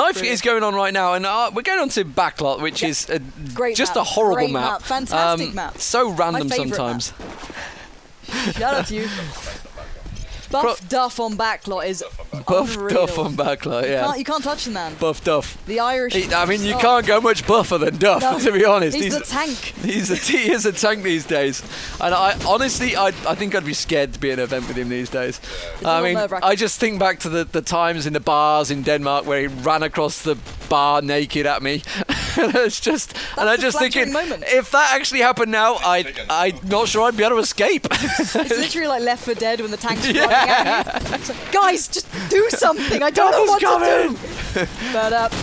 Life is going on right now, and we're going on to Backlot, which is just a horrible map. Fantastic map. So random sometimes. Shout out to you. Buff Duff on Backlot is Buff unreal. Duff on Backlot, yeah. You can't touch the man. Buff Duff. The Irish. I mean, you can't go much buffer than Duff, to be honest. He's the tank. He is a tank these days. And I honestly, I think I'd be scared to be in an event with him these days. I mean, I just think back to the times in the bars in Denmark where he ran across the bar naked at me. It's just, and I just thinking, if that actually happened now, I'm not sure I'd be able to escape. It's literally like Left 4 Dead when the tank's running at you. It's like, guys, just do something. I don't know what to do. But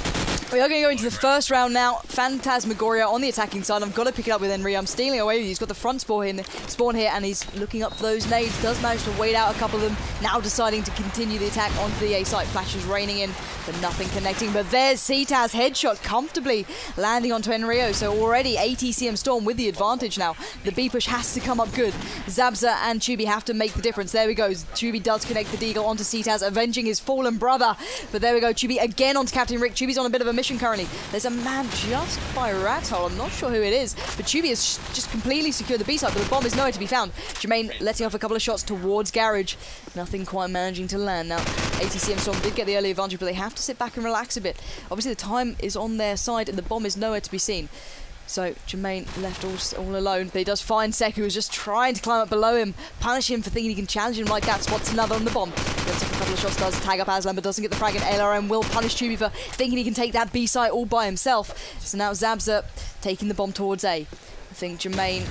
we are going to go into the first round now. Phantasmagoria on the attacking side. I've got to pick it up with Henry. I'm stealing away with you. He's got the front spawn here, and he's looking up for those nades. Does manage to wait out a couple of them. Now deciding to continue the attack onto the A site. Flashes raining in, but nothing connecting. But there's CTAS headshot comfortably landing onto Enrio. So already CMstorm with the advantage now. The B push has to come up good. Zabza and Chubi have to make the difference. There we go. Chubi does connect the deagle onto CTAS, avenging his fallen brother. But there we go. Chubi again onto Captain Rick. Chubi's on a bit of a mission currently. There's a man just by Rathole. I'm not sure who it is, but Chubi has just completely secured the B side, but the bomb is nowhere to be found. Jermaine letting off a couple of shots towards Garage. Nothing quite managing to land. Now, CMstorm did get the early advantage, but they have to sit back and relax a bit. Obviously, the time is on their side, and the bomb is nowhere to be seen. So Jermaine left all alone, but he does find Seku, who's just trying to climb up below him, punish him for thinking he can challenge him like that. Spots another on the bomb. Gets off a couple of shots, does tag up Aslan, but doesn't get the frag, and LRM will punish Chubi for thinking he can take that B site all by himself. So now Zabza taking the bomb towards A. I think Jermaine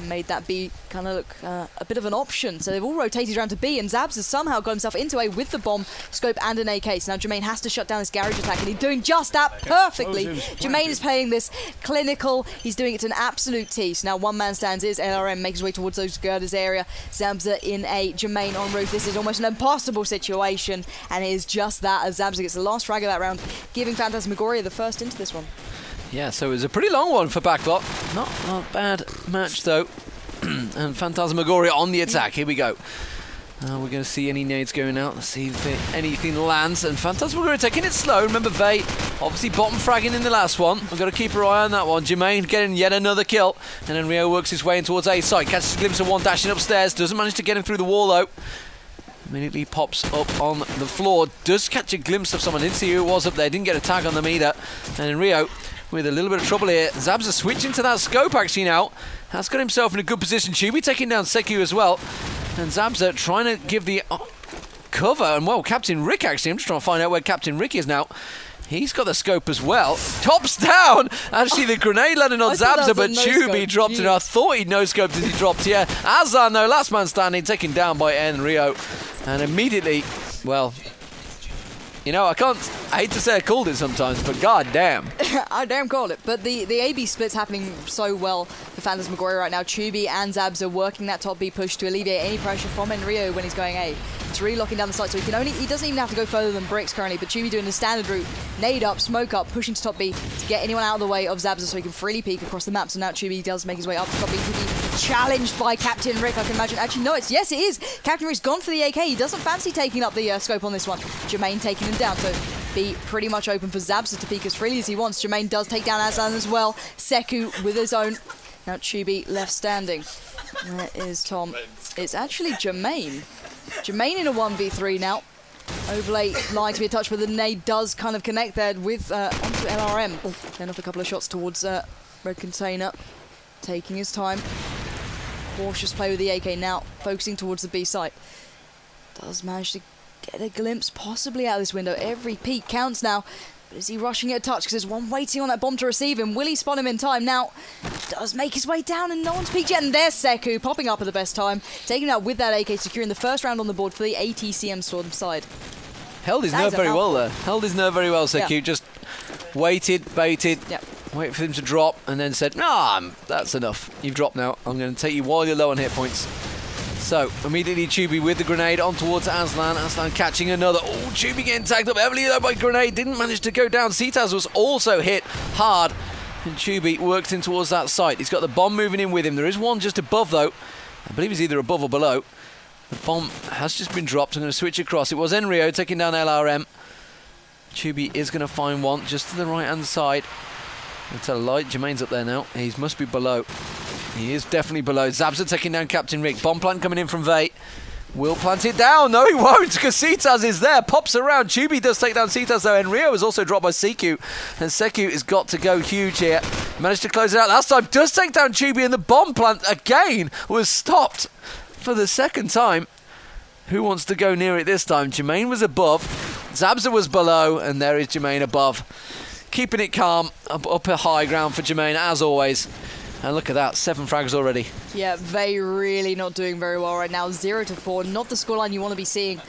made that B kind of look a bit of an option. So they've all rotated around to B, and Zabs has somehow got himself into A with the bomb, scope, and an AK. So now Jermaine has to shut down this Garage attack, and he's doing just that perfectly. Jermaine is playing this clinical. He's doing it to an absolute T. So now one man stands is LRM, makes his way towards those girders area. Zabza in A, Jermaine on roof. This is almost an impossible situation, and it is just that as Zabza gets the last frag of that round, giving Phantasmagoria the first into this one. Yeah, so it was a pretty long one for Backlot. Not a bad match, though. And Phantasmagoria on the attack. Here we go. We're going to see any nades going out. Let's see if anything lands. And Phantasmagoria taking it slow. Remember, Vay obviously bottom fragging in the last one. We've got to keep our eye on that one. Jermaine getting yet another kill. And then Rio works his way in towards A side. Catches a glimpse of one dashing upstairs. Doesn't manage to get him through the wall, though. Immediately pops up on the floor. Does catch a glimpse of someone. Didn't see who it was up there. Didn't get a tag on them either. And then Rio with a little bit of trouble here. Zabza switching to that scope actually now. Has got himself in a good position. Chubi taking down Seku as well. And Zabza trying to give the cover. And well, Captain Rick actually. I'm just trying to find out where Captain Rick is now. He's got the scope as well. Tops down. Actually, the grenade landing on Zabza, but Chubi dropped it. I thought he'd no-scoped as he dropped here. Aslan, though, last man standing, taken down by Rio. And immediately, well, you know, I hate to say I called it sometimes, but god damn. I damn called it. But the AB split's happening so well for Phantasmagoria right now. Chubi and Zabs are working that top B push to alleviate any pressure from Enrio when he's going A. It's really locking down the site, so he doesn't even have to go further than bricks currently, but Chubi doing the standard route, nade up, smoke up, pushing to top B to get anyone out of the way of Zabza so he can freely peek across the map. So now Chubi does make his way up to top B to be challenged by Captain Rick, I can imagine. Actually, no, yes, it is. Captain Rick's gone for the AK. He doesn't fancy taking up the scope on this one. Jermaine taking him down, so B pretty much open for Zabza to peek as freely as he wants. Jermaine does take down Aslan as well. Seku with his own. Now Chubi left standing. There is Tom. It's actually Jermaine. Jermaine in a 1v3 now. Overlay lying to be a touch, but the nade does kind of connect there with onto LRM. Then off a couple of shots towards Red Container. Taking his time. Cautious play with the AK now, focusing towards the B site. Does manage to get a glimpse possibly out of this window. Every peek counts now. But is he rushing it a touch? Because there's one waiting on that bomb to receive him. Will he spot him in time? Now, does make his way down and no one's peeked yet. And there's Seku popping up at the best time. Taking out with that AK, securing the first round on the board for the CMstorm side. Held his nerve very well there. Held his nerve very well, Seku. Yeah. Just waited, baited, waited for him to drop, and then said, "Nah, that's enough. You've dropped now. I'm going to take you while you're low on hit points." So, immediately Chubi with the grenade on towards Aslan. Aslan catching another. Oh, Chubi getting tagged up heavily though by grenade. Didn't manage to go down. CTAS was also hit hard. And Chubi worked in towards that site. He's got the bomb moving in with him. There is one just above though. I believe he's either above or below. The bomb has just been dropped. I'm going to switch across. It was Enrio taking down LRM. Chubi is going to find one just to the right-hand side. It's a light. Jermaine's up there now. He must be below. He is definitely below. Zabza taking down Captain Rick. Bomb plant coming in from Vay. Will plant it down. No, he won't, because CTAS is there. Pops around. Chubi does take down CTAS, though. And Rio is also dropped by Seku. And Seku has got to go huge here. Managed to close it out last time. Does take down Chubi, and the bomb plant, again, was stopped for the second time. Who wants to go near it this time? Jermaine was above. Zabza was below. And there is Jermaine above. Keeping it calm. Up a high ground for Jermaine, as always. And look at that, 7 frags already. Yeah, they really not doing very well right now. 0-4, not the scoreline you want to be seeing,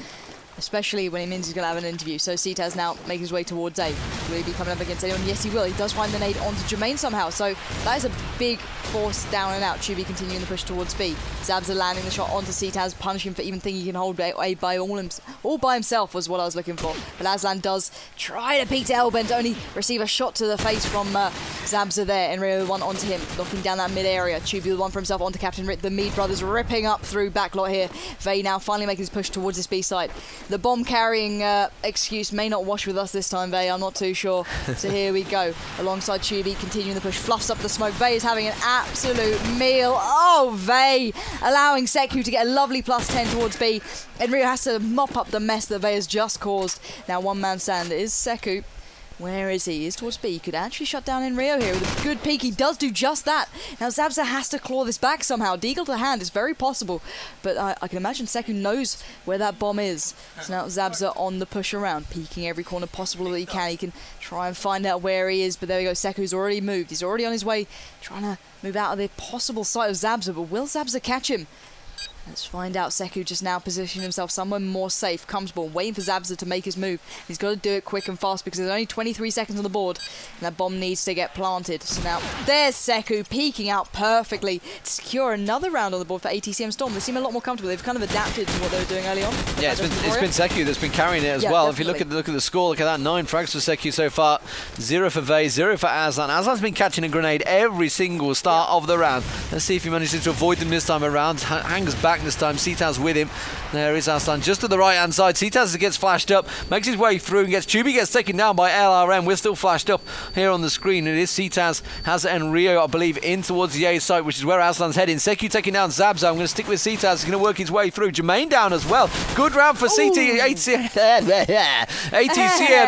especially when it means he's going to have an interview. So CTAS now making his way towards A. Will he be coming up against anyone? Yes, he will. He does find the nade onto Jermaine somehow. So that is a big force down and out. Chubi continuing the push towards B. Zabza landing the shot onto CTAS, punishing for even thinking he can hold A by all by himself was what I was looking for. But Aslan does try to peek to Hellbent, to only receive a shot to the face from Zabza there. And Rio one onto him, knocking down that mid area. Chubi with one for himself onto Captain Rick. The Mead brothers ripping up through backlot here. Vay now finally making his push towards this B side. The bomb carrying excuse may not wash with us this time, Vay. I'm not too sure. So here we go. Alongside Chubi, continuing the push, fluffs up the smoke. Vay is having an absolute meal. Oh, Vay allowing Seku to get a lovely +10 towards B. And Rio has to mop up the mess that Vay has just caused. Now one-man stand is Seku. Where is he? He's towards B. He could actually shut down Enrio here with a good peek. He does do just that. Now Zabza has to claw this back somehow. Deagle to hand is very possible. But I can imagine Seku knows where that bomb is. So now Zabza on the push around, peeking every corner possible that he can. He can try and find out where he is. But there we go. Seku's already moved. He's already on his way, trying to move out of the possible sight of Zabza. But will Zabza catch him? Let's find out. Seku just now positioning himself somewhere more safe, comfortable, waiting for Zabza to make his move. He's got to do it quick and fast because there's only 23 seconds on the board and that bomb needs to get planted. So now there's Seku peeking out perfectly to secure another round on the board for CMstorm. They seem a lot more comfortable. They've kind of adapted to what they were doing early on. Yeah, it's been Seku that's been carrying it as well. Definitely. If you look at the score, look at that, 9 frags for Seku so far, 0 for Vay, 0 for Aslan. Aslan's been catching a grenade every single start of the round. Let's see if he manages to avoid them this time around. Hangs back this time. CTAS with him. There is Aslan just to the right hand side. CTAS gets flashed up, makes his way through and Chubi gets taken down by LRM. We're still flashed up here on the screen. It is CTAS, has Enrio, I believe, in towards the A site, which is where Aslan's heading. Seku taking down Zabza. I'm going to stick with CTAS. He's going to work his way through. Jermaine down as well. Good round for ATCM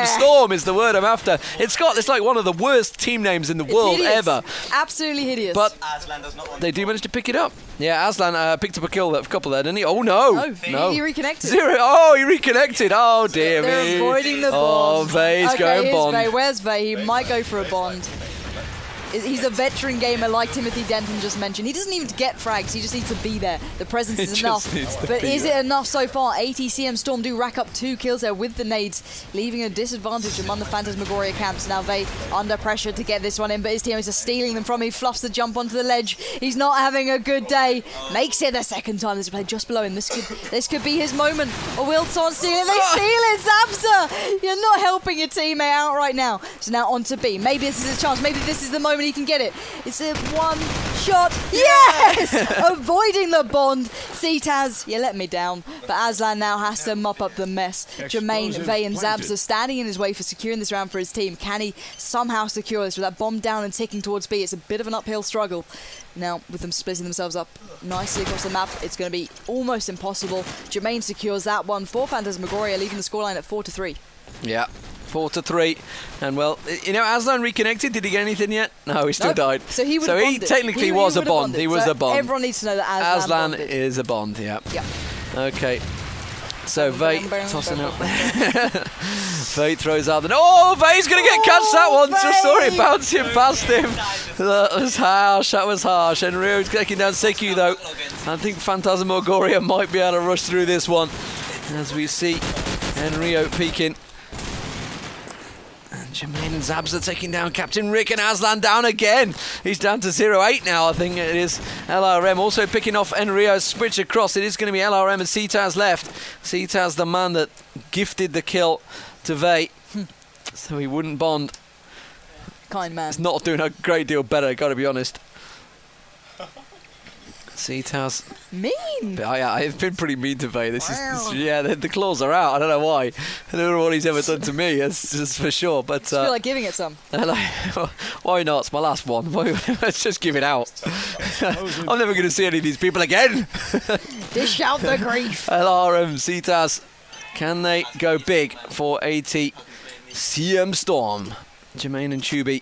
Storm is the word I'm after. It's like one of the worst team names in the world ever. Absolutely hideous. But Aslan does not want they do manage to pick it up. Yeah, Aslan picked up a couple there, didn't he? Oh no! No, he reconnected. 0. Oh, he reconnected. Oh dear me. They're avoiding the bond. Oh, Vay's going bond. Vay. Where's Vay? He might go for a bond. He's a veteran gamer like Timothy Denton just mentioned. He doesn't even get frags, he just needs to be there. The presence is enough. But is it enough so far? CMstorm do rack up 2 kills there with the nades, leaving a disadvantage among the Phantasmagoria camps. Now Vay under pressure to get this one in, but his teammates are stealing them from him. He fluffs the jump onto the ledge. He's not having a good day. Makes it the second time. There's a play just below him. This could be his moment. Or will someone steal it? They steal it! Zabza! You're not helping your teammate out right now. So now on to B. Maybe this is his chance. Maybe this is the moment he can get it. It's a one shot. Yes! Avoiding the bond. CTAS, you let me down. But Aslan now has to mop up the mess. Jermaine, Vay and Zabza standing in his way for securing this round for his team. Can he somehow secure this with that bomb down and ticking towards B? It's a bit of an uphill struggle. Now, with them splitting themselves up nicely across the map, it's going to be almost impossible. Jermaine secures that one for Phantasmagoria, leaving the scoreline at 4-3. Yeah. 4-3, and well, you know, Aslan reconnected. Did he get anything yet? No, he still died. So he technically was a bond. He was a bond. Everyone needs to know that Aslan is a bond. Yeah. Yeah. Okay. So Vay tossing up. Vay throws out the. Oh, Vay's gonna catch that one. Just saw it bouncing past him. That was harsh. That was harsh. And Rio's taking down Seku though. I think Phantasmagoria might be able to rush through this one, as we see Enrio peeking. Jermaine and Zabza taking down Captain Rick, and Aslan down again. He's down to 0-8 now, I think it is. LRM also picking off Enrio's switch across. It is going to be LRM and CTAS left. CTAS, the man that gifted the kill to Vay, so he wouldn't bond. Kind man. It's not doing a great deal better, got to be honest. CTAS. Mean. But I've been pretty mean to Vey. Yeah, the claws are out. I don't know why. I don't know what he's ever done to me. That's for sure. But I feel like giving it some. Why not? It's my last one. Let's just give it out. I'm never going to see any of these people again. Dish out the grief. LRM, CTAS. Can they go big for AT CMstorm? Jermaine and Tubi.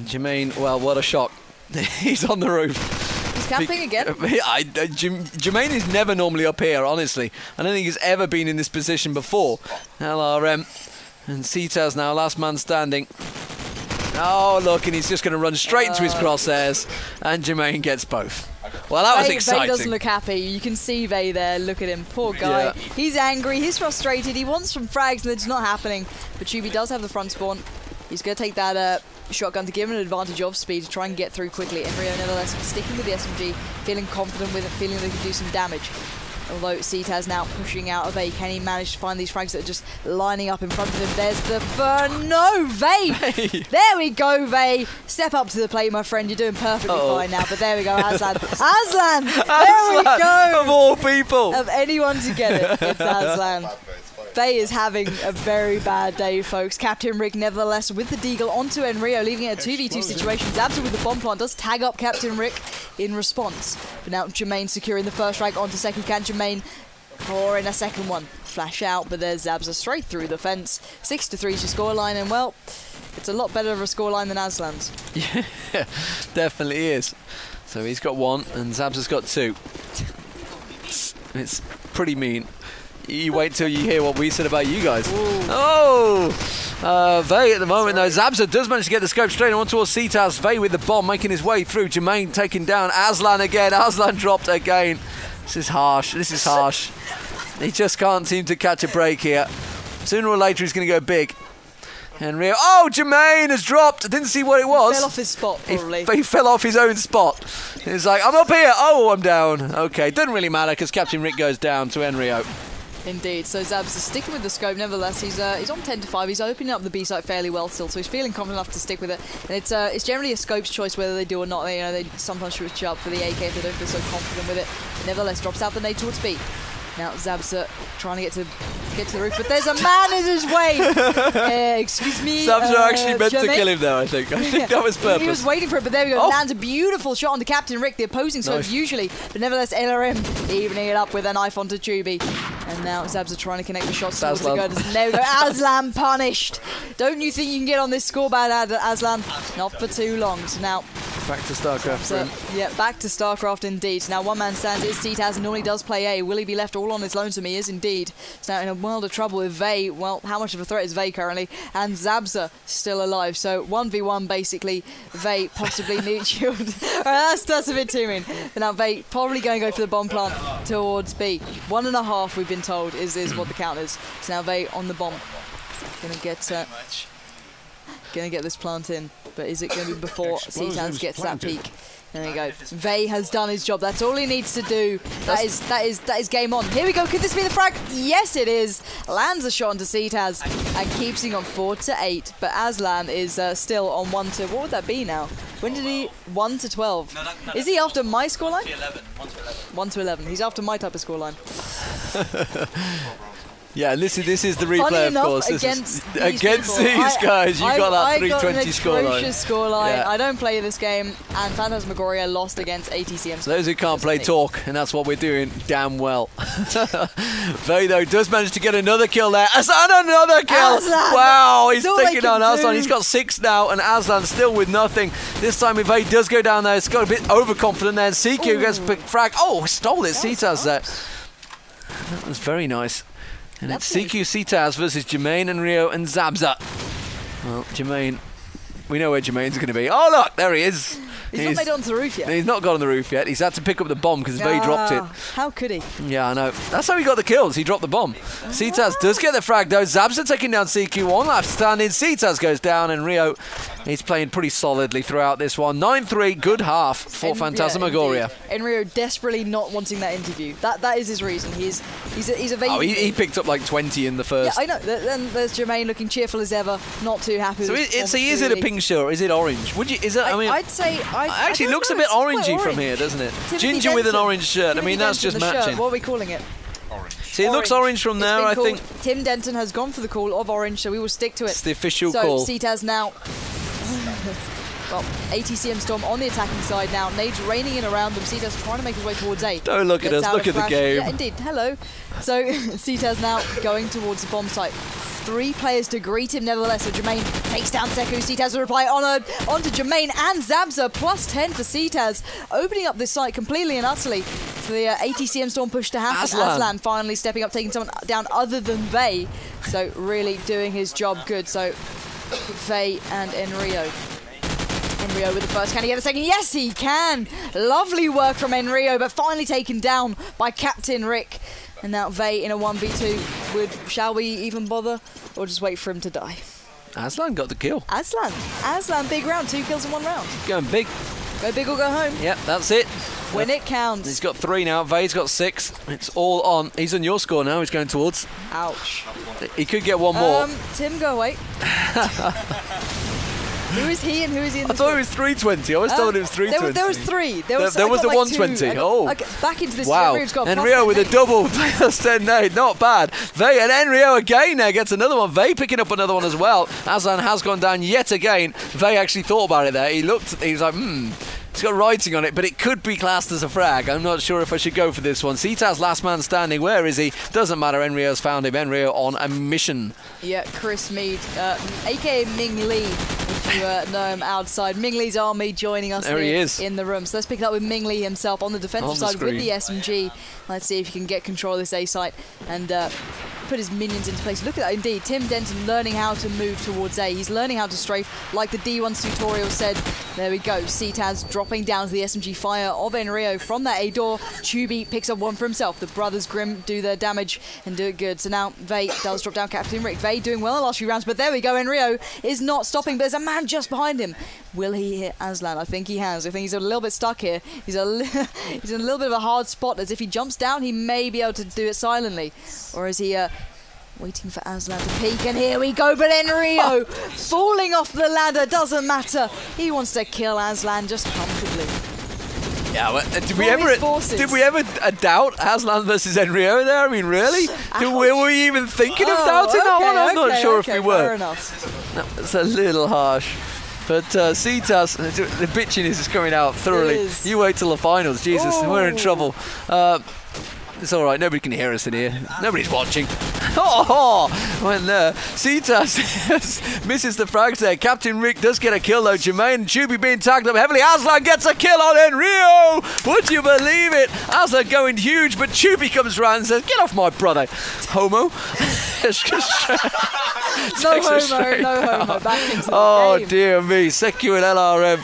Jermaine, well, what a shock. He's on the roof. He's camping again. Jermaine is never normally up here, honestly. I don't think he's ever been in this position before. LRM and CTAS now, last man standing. Oh, look, and he's just going to run straight into his crosshairs, and Jermaine gets both. Well, that was exciting. Vey doesn't look happy. You can see Vey there. Look at him. Poor guy. Yeah. He's angry. He's frustrated. He wants some frags, and it's not happening. But Tubi does have the front spawn. He's going to take that shotgun to give him an advantage of speed to try and get through quickly. And Rio, nevertheless, sticking with the SMG, feeling confident with it, feeling they can do some damage. Although CTAS now pushing out of Vey, can he manage to find these frags that are just lining up in front of him? There's the burn. No, Vey! There we go, Vey. Step up to the plate, my friend. You're doing perfectly fine now. But there we go, Aslan. Aslan! There we go! Of all people! Of anyone to get it, it's Aslan. Vey is having a very bad day, folks. Captain Rick, nevertheless, with the deagle onto Enrio, leaving it a 2v2 situation. Zabza with the bomb plant does tag up Captain Rick in response. But now Jermaine securing the first frag onto second can. Jermaine pouring a second one. Flash out, but there's Zabza straight through the fence. 6-3 is your scoreline, and well, it's a lot better of a scoreline than Aslan's. Yeah, definitely is. So he's got one, and Zabza's got two. It's pretty mean. You wait till you hear what we said about you guys. Ooh. Oh! Vey at the moment, though. Zabza does manage to get the scope straight on towards CTAS. Vey with the bomb, making his way through. Jermaine taking down Aslan again. Aslan dropped again. This is harsh. This is harsh. He just can't seem to catch a break here. Sooner or later, he's going to go big. And Rio. Oh, Jermaine has dropped. I didn't see what it was. He fell off his spot, probably. He fell off his own spot. He's like, I'm up here. Oh, I'm down. Okay, doesn't really matter because Captain Rick goes down to Enrio. Indeed. So Zabza sticking with the scope. Nevertheless, he's on 10-5. He's opening up the B site fairly well still, so he's feeling confident enough to stick with it. And it's generally a scope's choice whether they do or not. They sometimes switch up for the AK if they don't feel so confident with it. But nevertheless, drops out the nade towards B. Now Zabza trying to get to the roof, but there's a man in his way. Excuse me. Zabza actually meant to kill him there, I think. I think that was purpose. He was waiting for it, but there we go. Lands a beautiful shot onto Captain Rick, the opposing scope usually. But nevertheless, LRM evening it up with a knife onto Tubi. And now Zabza trying to connect the shots towards the gunners. There we go. Aslan punished. Don't you think you can get on this scoreboard, Aslan? Not for too long. So now back to StarCraft. Yeah, back to StarCraft indeed. Now one man stands. It's CTAS and normally does play A. Will he be left all on his lonesome? He is indeed. So now in a world of trouble with Vey. Well, how much of a threat is Vey currently? And Zabza still alive. So 1v1 basically. Vey possibly need shield. Alright, that's a bit too mean. But now Vey probably going to go for the bomb plant towards B. 1.5 we've been told is what the count is. So now Vey on the bomb. Gonna get this plant in, but is it going to be before CTAS gets that peak? There we go. Vey has done his job. That's all he needs to do. That is game on. Here we go. Could this be the frag? Yes, it is. Lands a shot onto CTAS and keeps him on 4-8. But Aslan is still on 1-. What would that be now? When did he 1-12? No, is he after my scoreline? 1-11. He's after my type of scoreline. Yeah, this is the replay, enough, of course. Against these guys, you got that 320 scoreline. Yeah. I don't play this game, and Phantasmagoria lost against ATCM. So those who can't play talk, and that's what we're doing damn well. Vey, though, does manage to get another kill there. Aslan, another kill! Aslan. Wow, he's taking on Aslan. He's got 6 now, and Aslan still with nothing. This time, if Vey does go down there, it's got a bit overconfident there. CQ gets a frag. Oh, stole it. CTAS there. That was very nice. And it's CQ CTAS versus Jermaine and Rio and Zabza. Well, Jermaine, we know where Jermaine's going to be. Oh, look, there he is. He's not made it onto the roof yet. He's not got on the roof yet. He's had to pick up the bomb because Vey dropped it. How could he? Yeah, I know. That's how he got the kills. He dropped the bomb. CTAS does get the frag, though. Zabza taking down CQ. 1 left standing. CTAS goes down, and Rio, he's playing pretty solidly throughout this one. 9-3, good half for Phantasmagoria. And Rio desperately not wanting that interview. That is his reason. He's evading. Oh, he picked up like 20 in the first. Yeah, I know. Then there's Jermaine looking cheerful as ever, not too happy. So is it a pink shirt or is it orange? Would you? Is it? I'd say Actually, looks a bit orangey from here, doesn't it? Timothy Ginger with an Denton. orange shirt. I mean, that's just matching. What are we calling it? See, it looks orange from there, I think. Tim Denton has gone for the call of orange, so we will stick to it. It's the official call. So CTAS now... Well, CMstorm on the attacking side now. Nades raining in around them. CTAS trying to make his way towards A. Don't look at us, look at the game. Yeah, indeed. Hello. So CTAS now going towards the bomb site. 3 players to greet him nevertheless. So Jermaine takes down Seku. CTAS will reply onto Jermaine and Zabza. Plus 10 for CTAS. Opening up this site completely and utterly for the CMstorm push to happen. Aslan finally stepping up, taking someone down other than Vey. So really doing his job good. So Vey and Enrio. Enrio with the first. Can he get the second? Yes, he can. Lovely work from Enrio, but finally taken down by Captain Rick. And now Vey in a 1v2. Shall we even bother? Or just wait for him to die? Aslan got the kill. Aslan, big round. 2 kills in 1 round. Going big. Go big or go home. Yep, that's it. When it counts. He's got 3 now. Vey's got 6. It's all on. He's on your score now. He's going towards. Ouch. He could get 1 more. Tim, go away. Who is he and who is he in the I thought it was 320. I always told it was 320. There was 3. There was the like 120. Oh. Back into this. Wow. Enrio with a double plus 10 nade. Not bad. Vey and Enrio again there gets another one. Vey picking up another one as well. Aslan has gone down yet again. Vey actually thought about it there. He looked, he was like, it's got writing on it, but it could be classed as a frag. I'm not sure if I should go for this one. CTAS last man standing. Where is he? Doesn't matter. Enrio's found him. Enrio on a mission. Yeah, Chris Mead, a.k.a. Ming Lee, if you know him outside. Ming Lee's army joining us there here he is. In the room. So let's pick it up with Ming Lee himself on the defensive side with the SMG. Let's see if he can get control of this A site and put his minions into place. Look at that, indeed. Tim Denton learning how to move towards A. He's learning how to strafe, like the D1's tutorial said. There we go. CTAS dropping down to the SMG fire of Enrio from that A door. Chubi picks up 1 for himself. The brothers Grimm do their damage and do it good. So now Vey does drop down Captain Rick. Vey doing well in the last few rounds, but there we go. Enrio is not stopping, but there's a man just behind him. Will he hit Aslan? I think he has. I think he's a little bit stuck here. He's in a little bit of a hard spot, as if he jumps down, he may be able to do it silently. Or is he waiting for Aslan to peek? And here we go, but Enrio falling off the ladder, doesn't matter. He wants to kill Aslan just comfortably. Yeah, well, did we ever doubt Aslan versus Enrio there? I mean, really? Were we even thinking of doubting that one? I'm not sure if we were. Fair enough. That's a little harsh. But CTAS, the bitchiness is coming out thoroughly. You wait till the finals. Jesus, we're in trouble. It's all right. Nobody can hear us in here. Nobody's watching. When CTAS misses the frags there. Captain Rick does get a kill though. Jermaine and Chubi being tagged up heavily. Aslan gets a kill on Enrio. Would you believe it? Aslan going huge, but Chubi comes round and says, "Get off my brother, homo." No homo. Back into the game. Dear me, Seku and LRM.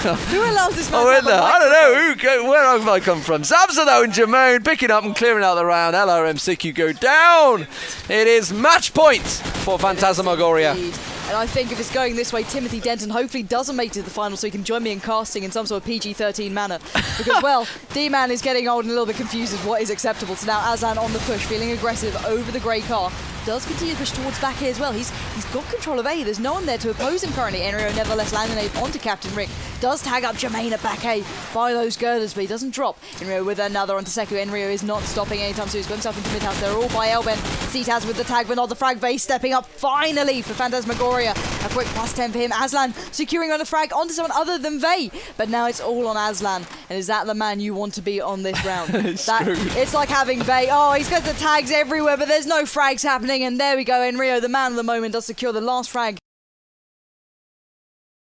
Who allows this man I don't know. Where have I come from? Zabza though and Jermaine picking up and clearing out the round. LRM Siku go down. It is match point for Phantasmagoria. And I think if it's going this way, Timothy Denton hopefully doesn't make it to the final, so he can join me in casting in some sort of PG-13 manner. Because, well, D-Man is getting old and a little bit confused as what is acceptable. So now Aslan on the push, feeling aggressive over the grey car. Does continue to push towards back here as well. He's got control of A. There's no one there to oppose him currently. Enrio nevertheless landing onto Captain Rick. Does tag up Jermaine at back A by those girders, but he doesn't drop. Enrio with another onto Seku. Enrio is not stopping anytime soon. He's got himself into mid-house. They're all by Elben. CTAS with the tag, but not the frag. Vey stepping up finally for Phantasmagoria. A quick plus 10 for him. Aslan securing on a frag onto someone other than Vey. But now it's all on Aslan. And is that the man you want to be on this round? It's like having Vey. Oh, he's got the tags everywhere, but there's no frags happening. And there we go. Enrio, the man of the moment, does secure the last frag